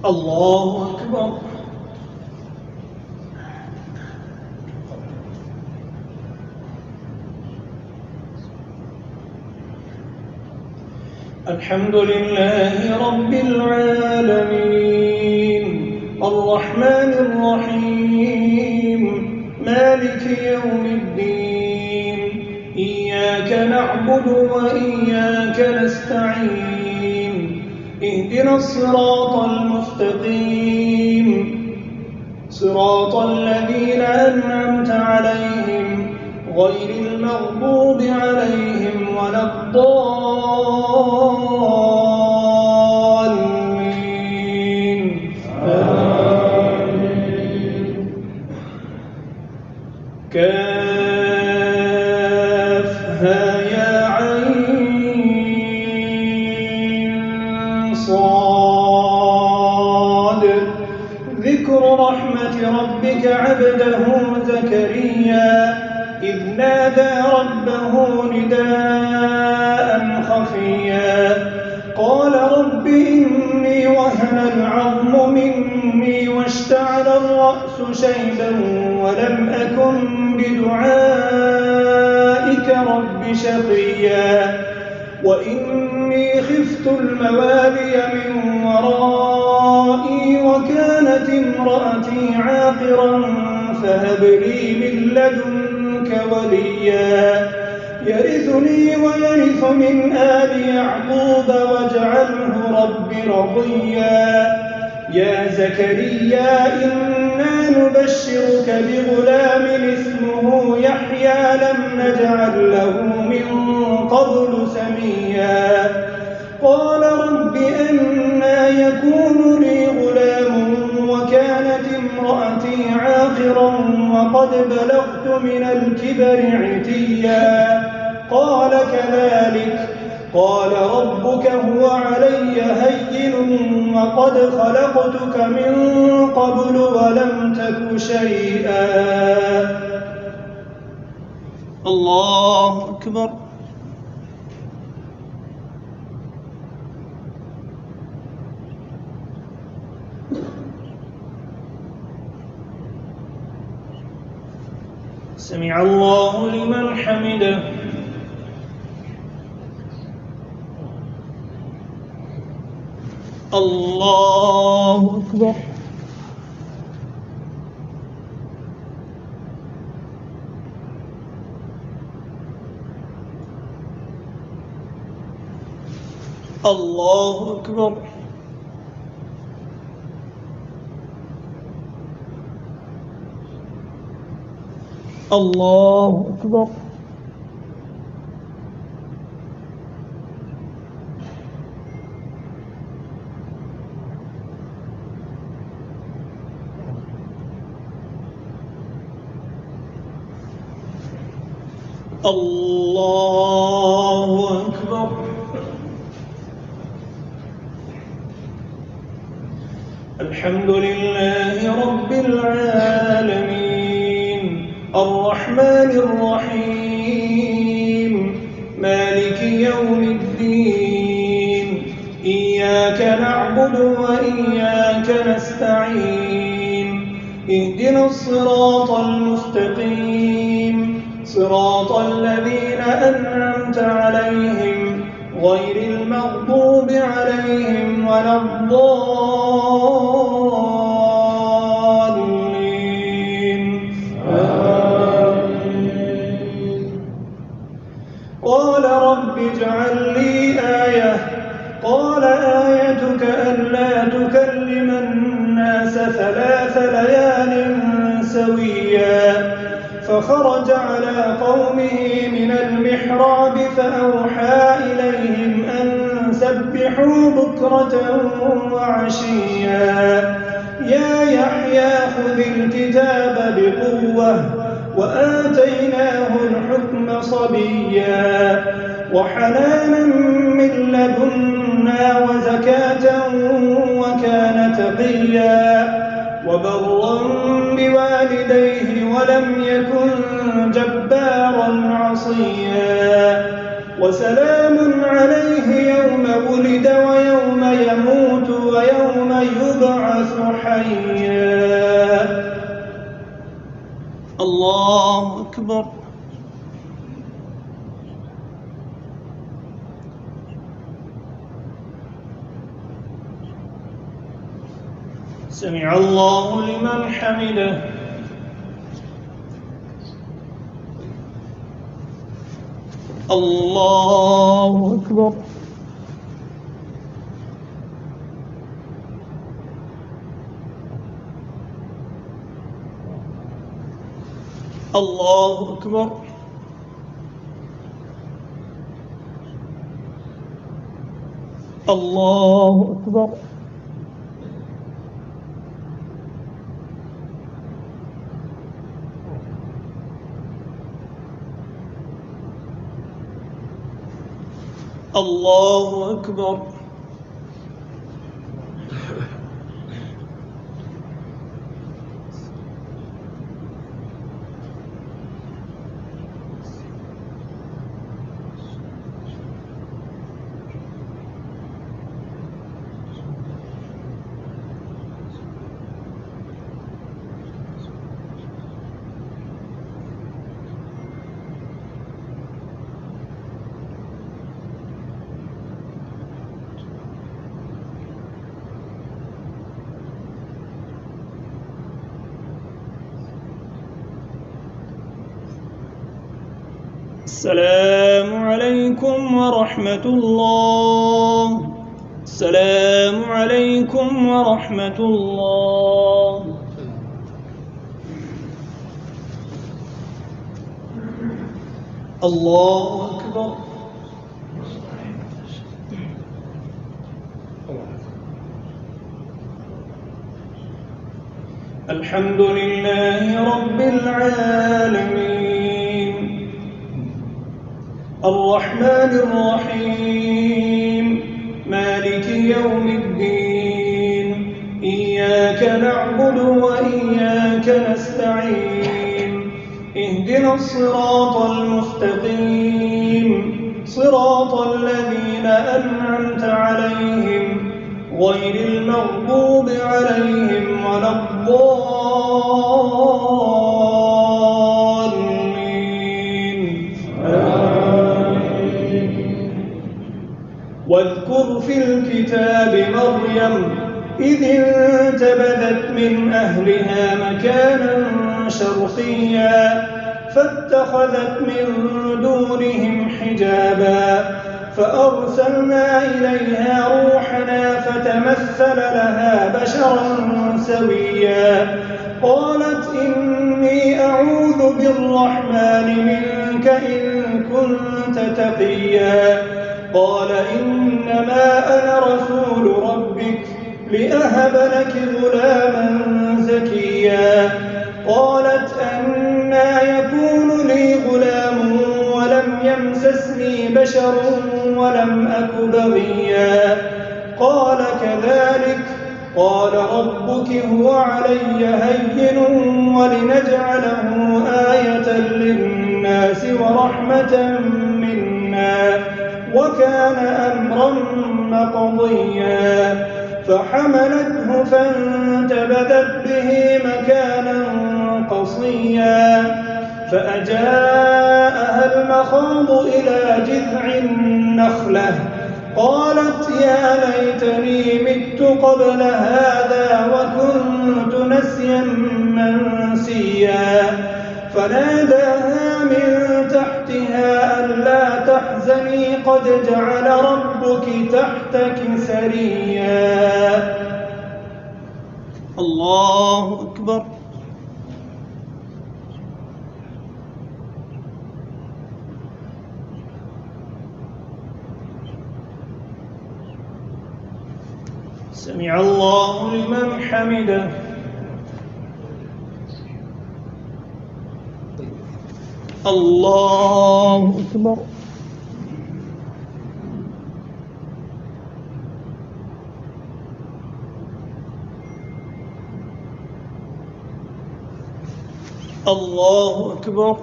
الله أكبر. الحمد لله رب العالمين الرحمن الرحيم مالك يوم الدين إياك نعبد وإياك نستعين اهدنا الصراط المستقيم صراط الذين أنعمت عليهم غير المغضوب عليهم ولا الضالين آمين. كافها يا عين صاد ذكر رحمة ربك عبده زكريا إذ نادى ربه نداء خفيا قال رب إني وهن العظم مني واشتعل الرأس شيبا ولم أكن بدعائك رب شقيا وإني خفت الموالي من ورائي وكانت امرأتي عاقرا فهب لي من لدنك وليا يرثني ويرث من آل يعقوب واجعله رب رضيا يا زكريا إنا نبشرك بغلام اسمه يحيى لم نجعل له من قبل سميا قال رب أنى يكون لي غلام وكانت امرأتي عاقرا وقد بلغت من الكبر عتيا قال كذلك قال ربك هو علي هين وقد خلقتك من قبل ولم تك شيئا. الله أكبر. سمع الله لمن حمده. الله أكبر. الله أكبر. الله أكبر. الله أكبر. الحمد لله رب العالمين الرحمن الرحيم مالك يوم الدين إياك نعبد وإياك نستعين اهدنا الصراط المستقيم صراط الذين أنعمت عليهم غير المغضوب عليهم ولا الضالين آمين. قال رب اجعل لي آية قال آيتك ألا تكلم الناس 3 ليال سويا فخرج على قومه من المحراب فأوحى إليهم أن سبحوا بكرة وعشيا يا يحيى خذ الكتاب بقوة وآتيناه الحكم صبيا وحنانا من لدنا وزكاة وكان تقيا وبرا بوالديه ولم يكن جبارا عصيا وسلام عليه يوم ولد ويوم يموت ويوم يبعث حيا. الله أكبر. سمع الله لمن حمده. الله أكبر. الله أكبر. الله أكبر. الله أكبر. السلام عليكم ورحمة الله. السلام عليكم ورحمة الله. الله أكبر. الحمد لله رب العالمين الرحمن الرحيم مالك يوم الدين إياك نعبد وإياك نستعين اهدنا الصراط المستقيم صراط الذين أنعمت عليهم غير المغضوب عليهم ولا الضالين. واذكر في الكتاب مريم إذ انتبذت من أهلها مكانا شرقيا فاتخذت من دونهم حجابا فأرسلنا إليها روحنا فتمثل لها بشرا سويا قالت إني أعوذ بالرحمن منك إن كنت تقيا قال إنما أنا رسول ربك لأهب لك غلاما زكيا قالت أنى يكون لي غلام ولم يمسسني بشر ولم أك بغيا قال كذلك قال ربك هو علي هين ولنجعله آية للناس ورحمة منا وكان أمرا مقضيا فحملته فانتبذت به مكانا قصيا فأجاءها المخاض إلى جذع النخلة قالت يا ليتني مت قبل هذا وكنت نسيا منسيا فناداها من تحتها ألا تحزني قد جعل ربك تحتك سريا. الله أكبر. سمع الله لمن حمده. الله أكبر. الله أكبر.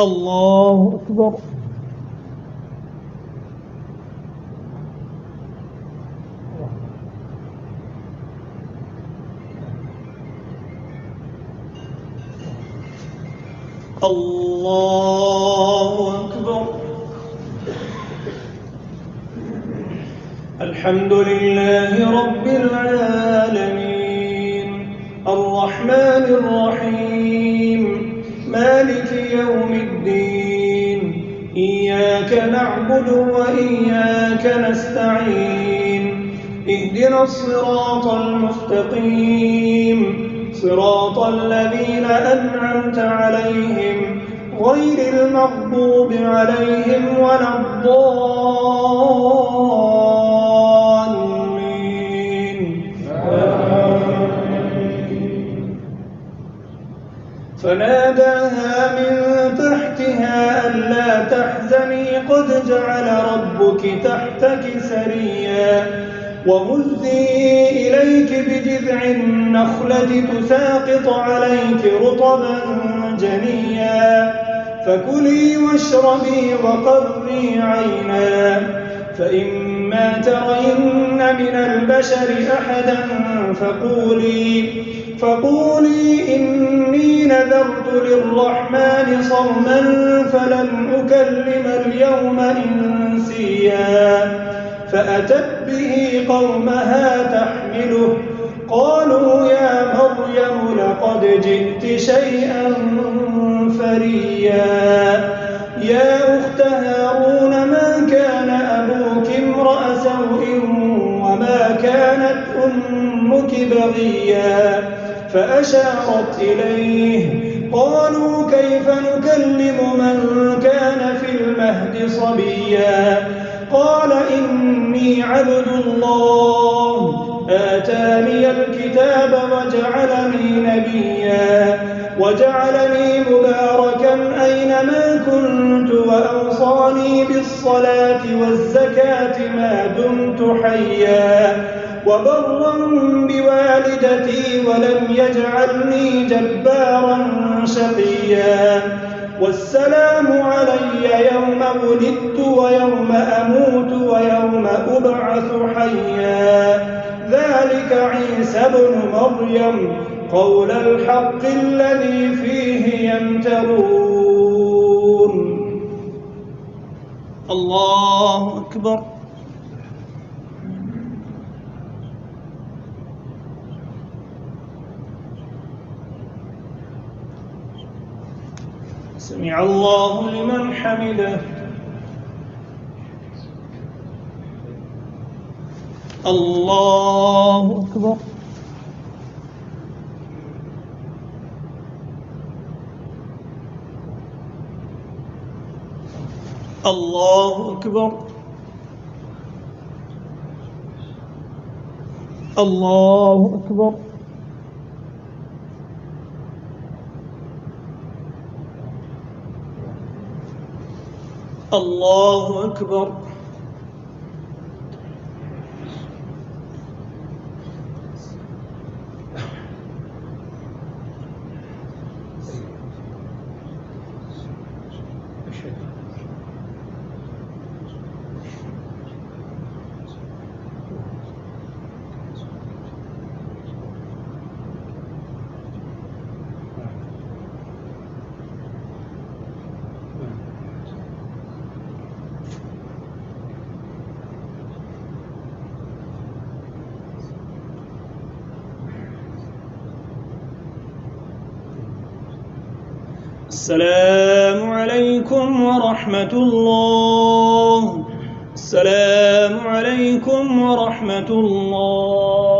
الله أكبر. الله أكبر. الحمد لله رب العالمين الرحمن الرحيم مالك يوم الدين إياك نعبد وإياك نستعين اهدنا الصراط المستقيم صراط الذين أنعمت عليهم غير المغضوب عليهم ولا الضالين. فناداها من تحتها ألا تحزني قد جعل ربك تحتك سريا وهزي إليك بجذع النخلة تساقط عليك رطبا جنيا فكلي واشربي وقري عينا فإما ترين من البشر أحدا فقولي إني نذرت للرحمن صوما فلن أكلم اليوم إنسيا فأتت به قومها تحمله قالوا يا مريم لقد جئت شيئا فريا يا أخت هارون ما كان أبوك امرأ سوء وما كانت أمك بغيا فأشارت إليه قالوا كيف نكلم من كان في المهد صبيا قال إني عبد الله آتاني الكتاب وجعلني نبيا وجعلني مباركا أينما كنت وأوصاني بالصلاة والزكاة ما دمت حيا وبرا بوالدتي ولم يجعلني جبارا شقيا والسلام علي يوم ولدت ويوم أموت ويوم أبعث حيا ذلك عيسى بن مريم قول الحق الذي فيه يمترون. الله أكبر. سمع الله لمن حمده. الله أكبر. الله أكبر. الله أكبر. الله أكبر. السلام عليكم ورحمة الله. السلام عليكم ورحمة الله.